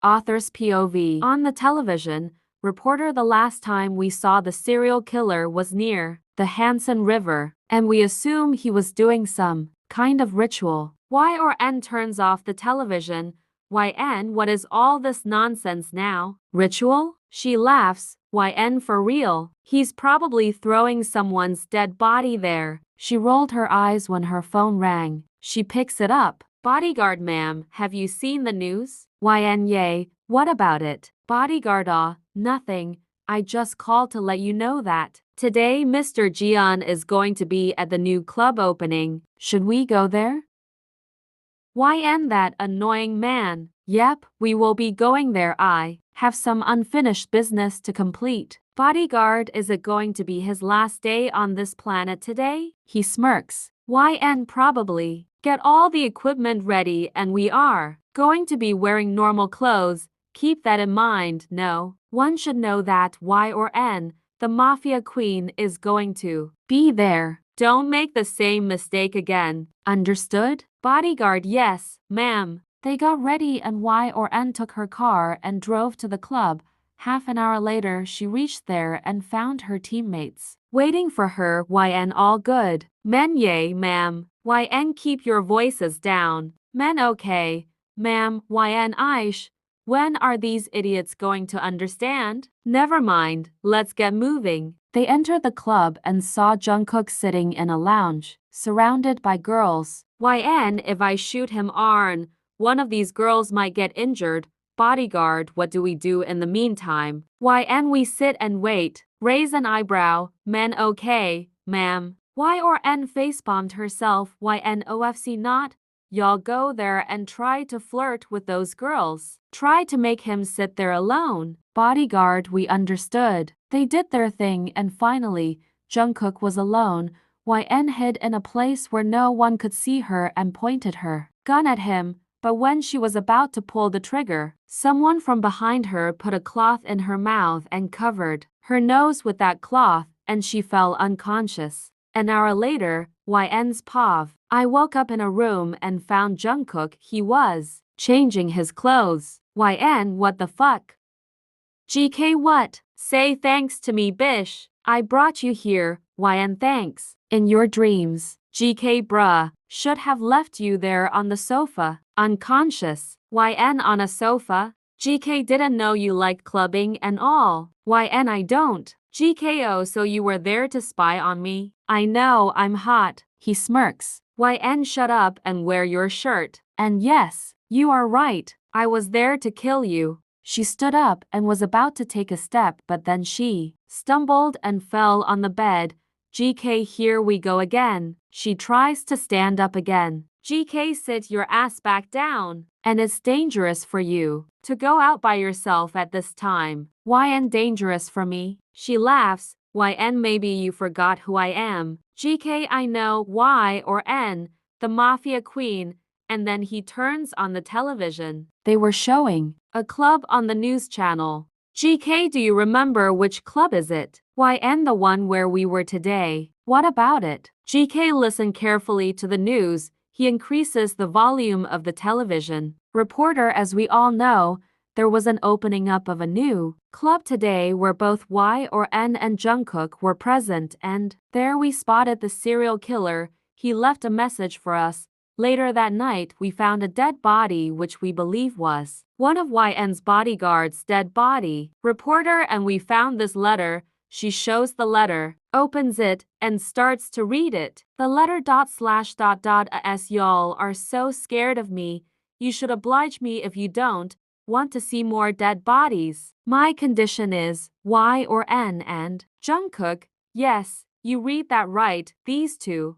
Author's POV. On the television, reporter the last time we saw the serial killer was near the Hansen River, and we assume he was doing some kind of ritual. Y or N turns off the television. YN, what is all this nonsense now? Ritual? She laughs. YN, for real? He's probably throwing someone's dead body there. She rolled her eyes when her phone rang. She picks it up. Bodyguard, ma'am, have you seen the news? YN, yay, what about it? Bodyguard, nothing. I just called to let you know that today Mr. Jian is going to be at the new club opening. Should we go there? YN, that annoying man. Yep, we will be going there. I have some unfinished business to complete. Bodyguard, is it going to be his last day on this planet today? He smirks. YN, probably. Get all the equipment ready and we are going to be wearing normal clothes. Keep that in mind. No one should know that Y or N, the mafia queen, is going to be there. Don't make the same mistake again. Understood? Bodyguard, yes, ma'am. They got ready and Y or N took her car and drove to the club. Half an hour later, she reached there and found her teammates waiting for her. YN, all good. Men, yay, ma'am. YN, keep your voices down. Men, okay, ma'am. YN, Aish. When are these idiots going to understand? Never mind, let's get moving. They entered the club and saw Jungkook sitting in a lounge, surrounded by girls. YN, if I shoot him, Arn, one of these girls might get injured. Bodyguard, what do we do in the meantime? YN, we sit and wait. Raise an eyebrow. Men, okay, ma'am. Y or N facepalmed herself. YN, OFC, not. Y'all go there and try to flirt with those girls. Try to make him sit there alone. Bodyguard, we understood. They did their thing and finally, Jungkook was alone. YN hid in a place where no one could see her and pointed her gun at him, but when she was about to pull the trigger, someone from behind her put a cloth in her mouth and covered her nose with that cloth, and she fell unconscious. An hour later, YN's POV. I woke up in a room and found Jungkook. He was changing his clothes. YN, what the fuck? GK, what? Say thanks to me, bish. I brought you here. YN, thanks. In your dreams. GK, bruh. Should have left you there on the sofa. Unconscious. YN, on a sofa? GK, didn't know you liked clubbing and all. YN, I don't. GKO, so you were there to spy on me? I know, I'm hot. He smirks. YN, shut up and wear your shirt. And yes, you are right. I was there to kill you. She stood up and was about to take a step, but then she stumbled and fell on the bed. GK, here we go again. She tries to stand up again. GK, sit your ass back down. And it's dangerous for you to go out by yourself at this time. YN, dangerous for me? She laughs. YN, maybe you forgot who I am. GK, I know. Y or N, the mafia queen. And then he turns on the television. They were showing a club on the news channel. GK, do you remember which club is it? YN, the one where we were today. What about it? GK, listen carefully to the news. He increases the volume of the television. Reporter, as we all know, there was an opening up of a new club today where both Y or N and Jungkook were present, and there we spotted the serial killer. He left a message for us. Later that night, we found a dead body which we believe was one of YN's bodyguards' dead body. Reporter, and we found this letter. She shows the letter, opens it, and starts to read it. The letter ... as y'all are so scared of me. You should oblige me if you don't want to see more dead bodies. My condition is Y or N and Jungkook. Yes, you read that right, these two.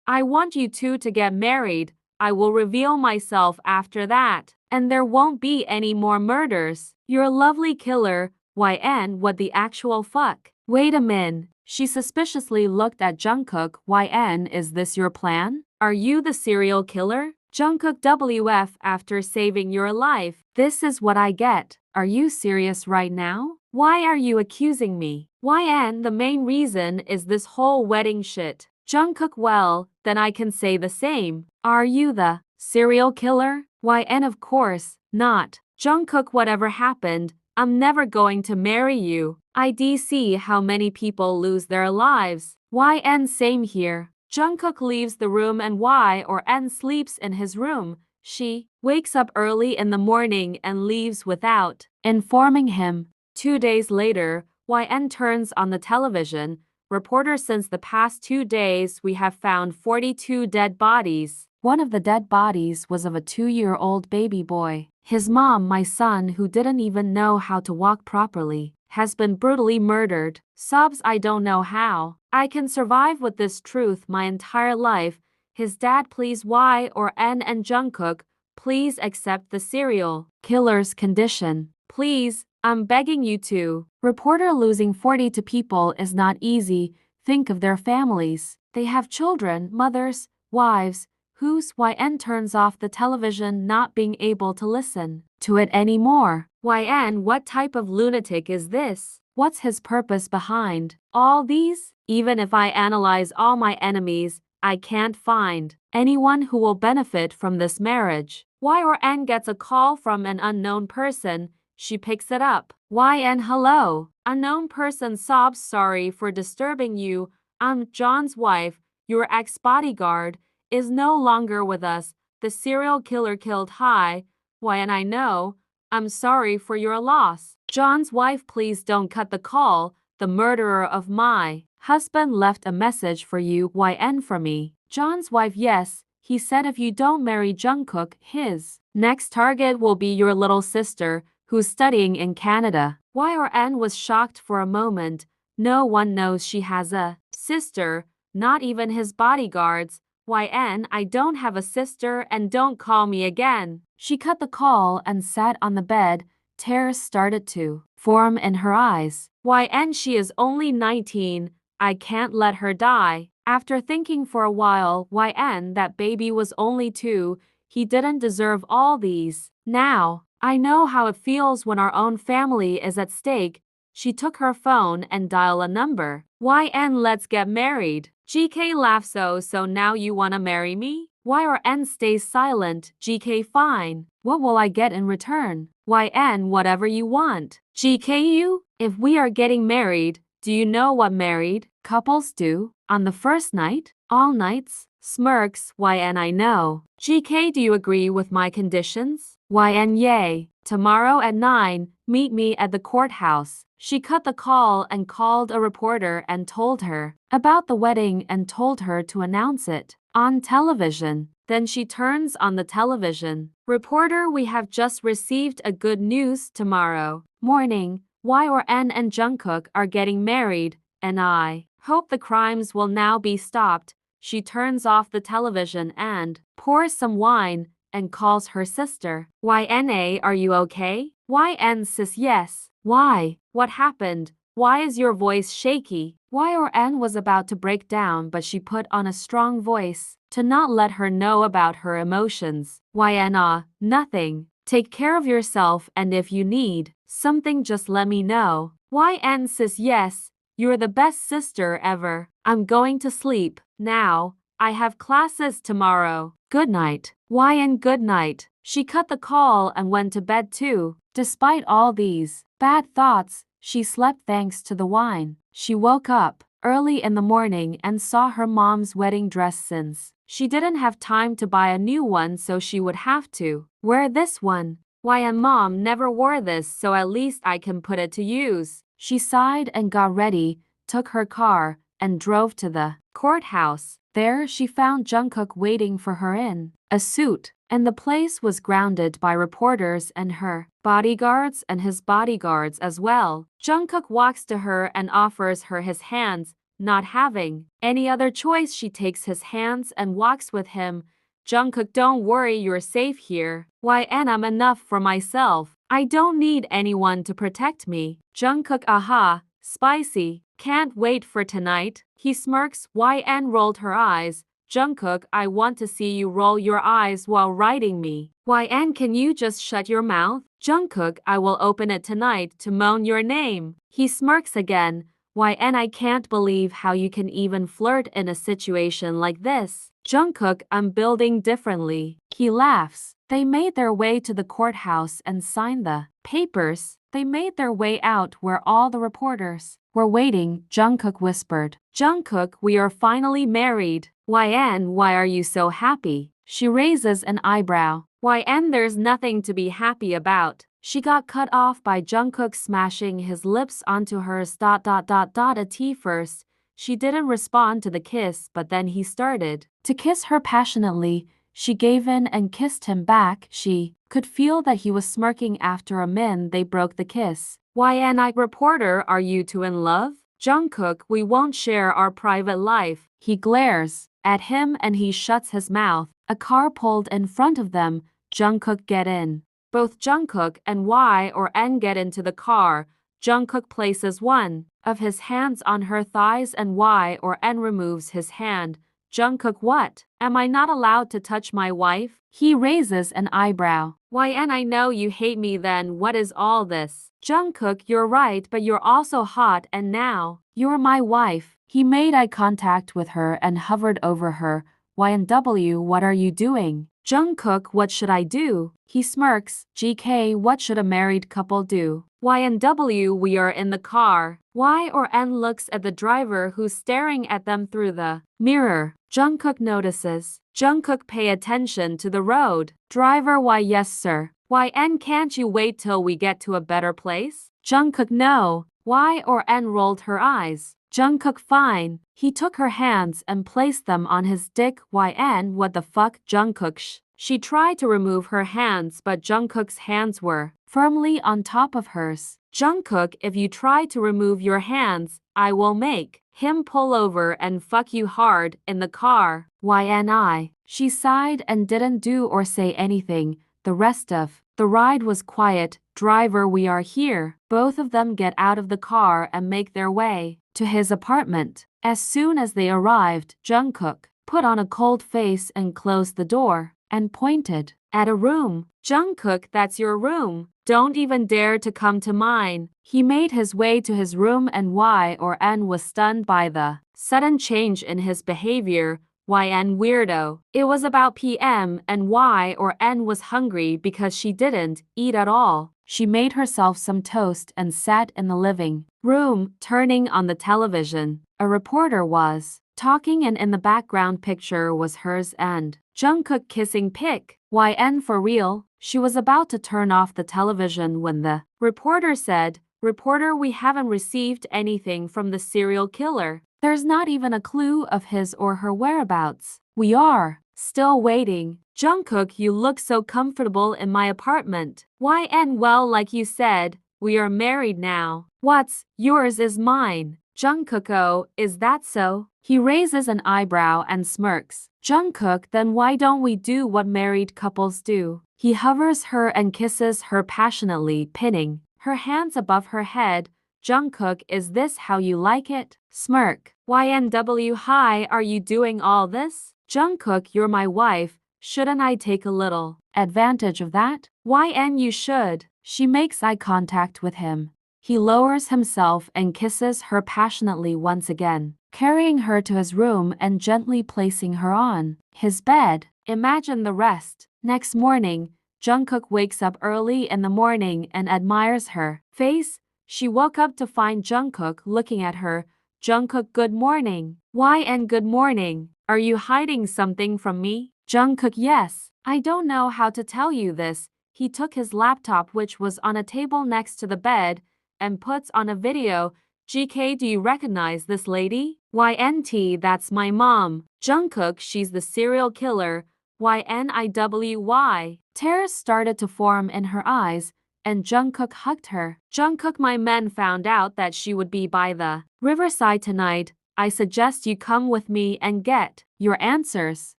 I want you two to get married. I will reveal myself after that, and there won't be any more murders. You're a lovely killer. YN, what the actual fuck? Wait a min. She suspiciously looked at Jungkook. YN, is this your plan? Are you the serial killer? Jungkook, WF, after saving your life, this is what I get. Are you serious right now? Why are you accusing me? YN, the main reason is this whole wedding shit. Jungkook, well, then I can say the same. Are you the serial killer? YN, of course not. Jungkook, whatever happened, I'm never going to marry you. I see how many people lose their lives. YN same here. Jungkook leaves the room and YN sleeps in his room. She wakes up early in the morning and leaves without informing him. 2 days later, YN turns on the television. Reporter, since the past 2 days we have found 42 dead bodies. One of the dead bodies was of a 2-year-old baby boy. His mom, my son, who didn't even know how to walk properly, has been brutally murdered. Sobs, I don't know how I can survive with this truth my entire life. His dad, please YN and Jungkook, please accept the serial killer's condition. Please, I'm begging you to. Reporter, losing 42 people is not easy. Think of their families. They have children, mothers, wives. Whose YN turns off the television, not being able to listen to it anymore. YN, what type of lunatic is this? What's his purpose behind all these? Even if I analyze all my enemies, I can't find anyone who will benefit from this marriage. YN gets a call from an unknown person. She picks it up. YN, hello. Unknown person. Sobs, sorry for disturbing you. I'm John's wife. Your ex-bodyguard is no longer with us. The serial killer killed YN, I know. I'm sorry for your loss. John's wife, please don't cut the call. The murderer of my husband left a message for you, YN, for me. John's wife, yes. He said if you don't marry Jungkook, his next target will be your little sister, who's studying in Canada. YN was shocked for a moment. No one knows she has a sister, not even his bodyguards. YN, I don't have a sister and don't call me again. She cut the call and sat on the bed. Tears started to form in her eyes. YN, she is only 19. I can't let her die. After thinking for a while, YN, that baby was only 2. He didn't deserve all these. Now, I know how it feels when our own family is at stake. She took her phone and dialed a number. YN, let's get married. GK laughs. So now you wanna marry me? YN stays silent. GK, fine. What will I get in return? YN, whatever you want. GK, you? If we are getting married, do you know what married couples do on the first night? All nights? Smirks. YN, I know. GK, do you agree with my conditions? YN, yay. Tomorrow at 9, meet me at the courthouse. She cut the call and called a reporter and told her about the wedding and told her to announce it on television. Then she turns on the television. Reporter, we have just received a good news. Tomorrow morning, YN and Jungkook are getting married, and I hope the crimes will now be stopped. She turns off the television and pours some wine and calls her sister. YNA, are you okay? YN, sis, yes. Why? What happened? Why is your voice shaky? YN was about to break down, but she put on a strong voice to not let her know about her emotions. YN, nothing. Take care of yourself, and if you need something, just let me know. YN, sis, yes. You're the best sister ever. I'm going to sleep now. I have classes tomorrow. Good night. YN, good night. She cut the call and went to bed too. Despite all these bad thoughts, she slept thanks to the wine. She woke up early in the morning and saw her mom's wedding dress. Since she didn't have time to buy a new one, so she would have to wear this one. YN, mom never wore this, so at least I can put it to use. She sighed and got ready, took her car, and drove to the courthouse. There she found Jungkook waiting for her in a suit, and the place was grounded by reporters and her bodyguards and his bodyguards as well. Jungkook walks to her and offers her his hands. Not having any other choice, she takes his hands and walks with him. Jungkook, don't worry, you're safe here. YN, I'm enough for myself. I don't need anyone to protect me. Jungkook, aha, spicy. Can't wait for tonight. He smirks. YN rolled her eyes. Jungkook, I want to see you roll your eyes while riding me. YN, can you just shut your mouth? Jungkook, I will open it tonight to moan your name. He smirks again. YN, I can't believe how you can even flirt in a situation like this. Jungkook, I'm building differently. He laughs. They made their way to the courthouse and signed the papers. They made their way out where all the reporters were waiting. Jungkook whispered, Jungkook, we are finally married. YN, why are you so happy? She raises an eyebrow. YN, there's nothing to be happy about. She got cut off by Jungkook smashing his lips onto hers. At first, she didn't respond to the kiss, but then he started to kiss her passionately. She gave in and kissed him back. She could feel that he was smirking. After a minute, they broke the kiss. YN, reporter, are you two in love? Jungkook, we won't share our private life. He glares at him and he shuts his mouth. A car pulled in front of them. Jungkook, get in. Both Jungkook and Y or N get into the car. Jungkook places one of his hands on her thighs and Y or N removes his hand. Jungkook, what? Am I not allowed to touch my wife? He raises an eyebrow. YN, I know you hate me, then what is all this? Jungkook, you're right, but you're also hot and now you're my wife. He made eye contact with her and hovered over her. YNW, what are you doing? Jungkook, what should I do? He smirks. GK, what should a married couple do? YNW, we are in the car. Y or N looks at the driver who's staring at them through the mirror. Jungkook notices. Jungkook, pay attention to the road. Driver, Y, yes sir. YN, can't you wait till we get to a better place? Jungkook, no. Y or N rolled her eyes. Jungkook, fine. He took her hands and placed them on his dick. YN, what the fuck? Jungkook, shh. She tried to remove her hands, but Jungkook's hands were firmly on top of hers. Jungkook, if you try to remove your hands, I will make him pull over and fuck you hard in the car. YNI. She sighed and didn't do or say anything. The rest of the ride was quiet. Driver, we are here. Both of them get out of the car and make their way to his apartment. As soon as they arrived, Jungkook put on a cold face and closed the door and pointed at a room. Jungkook, that's your room. Don't even dare to come to mine. He made his way to his room and Y or N was stunned by the sudden change in his behavior. YN, weirdo. It was about PM and Y or N was hungry because she didn't eat at all. She made herself some toast and sat in the living room, turning on the television. A reporter was talking and in the background picture was hers and Jungkook kissing pic. YN, for real? She was about to turn off the television when the reporter said, Reporter, we haven't received anything from the serial killer. There's not even a clue of his or her whereabouts. We are still waiting. Jungkook, you look so comfortable in my apartment. YN, well, like you said, we are married now. What's yours is mine. Jungkook, oh, is that so? He raises an eyebrow and smirks. Jungkook, then why don't we do what married couples do? He hovers her and kisses her passionately, pinning her hands above her head. Jungkook, is this how you like it? Smirk. YNW, hi, are you doing all this? Jungkook, you're my wife. Shouldn't I take a little advantage of that? YN, you should. She makes eye contact with him. He lowers himself and kisses her passionately once again, carrying her to his room and gently placing her on his bed. Imagine the rest. Next morning, Jungkook wakes up early in the morning and admires her face. She woke up to find Jungkook looking at her. Jungkook, good morning. YN, good morning. Are you hiding something from me? Jungkook, yes. I don't know how to tell you this. He took his laptop, which was on a table next to the bed, and puts on a video. GK, do you recognize this lady? YNT, that's my mom. Jungkook, she's the serial killer. YNIWY. Tears started to form in her eyes, and Jungkook hugged her. Jungkook, my men found out that she would be by the riverside tonight. I suggest you come with me and get your answers.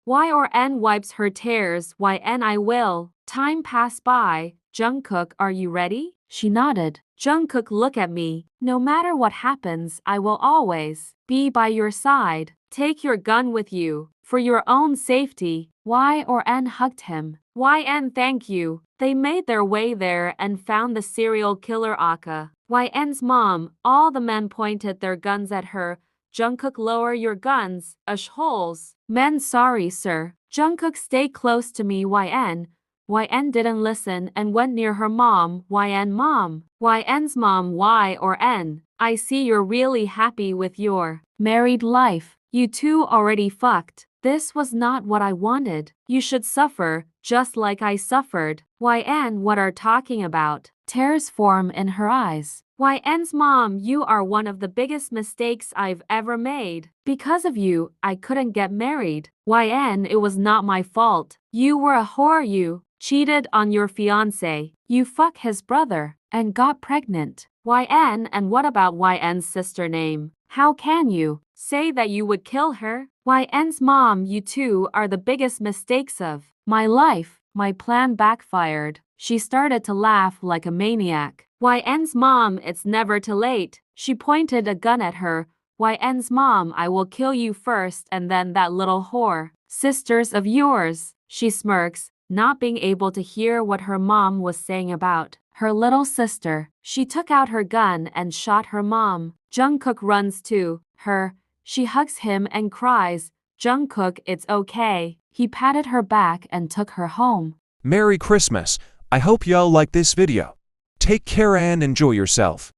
Y or N wipes her tears. YN, I will. Time passed by. Jungkook, are you ready? She nodded. Jungkook, look at me. No matter what happens, I will always be by your side. Take your gun with you, for your own safety. Y or N hugged him. YN, thank you. They made their way there and found the serial killer Aka. YN's mom. All the men pointed their guns at her. Jungkook, lower your guns. Ush holes. Men, sorry sir. Jungkook, stay close to me. YN. YN didn't listen and went near her mom. YN mom. YN's mom. Y or N. I see you're really happy with your married life. You two already fucked. This was not what I wanted. You should suffer, just like I suffered. YN, what are talking about? Tears form in her eyes. YN's mom, you are one of the biggest mistakes I've ever made. Because of you, I couldn't get married. YN, it was not my fault. You were a whore. You cheated on your fiancé. You fuck his brother and got pregnant. YN, and what about YN's sister name? How can you say that you would kill her? YN's mom, you two are the biggest mistakes of my life. My plan backfired. She started to laugh like a maniac. YN's mom, it's never too late. She pointed a gun at her. YN's mom, I will kill you first and then that little whore. Sisters of yours. She smirks, not being able to hear what her mom was saying about her little sister. She took out her gun and shot her mom. Jungkook runs to her. She hugs him and cries, Jungkook, it's okay. He patted her back and took her home. Merry Christmas. I hope y'all like this video. Take care and enjoy yourself.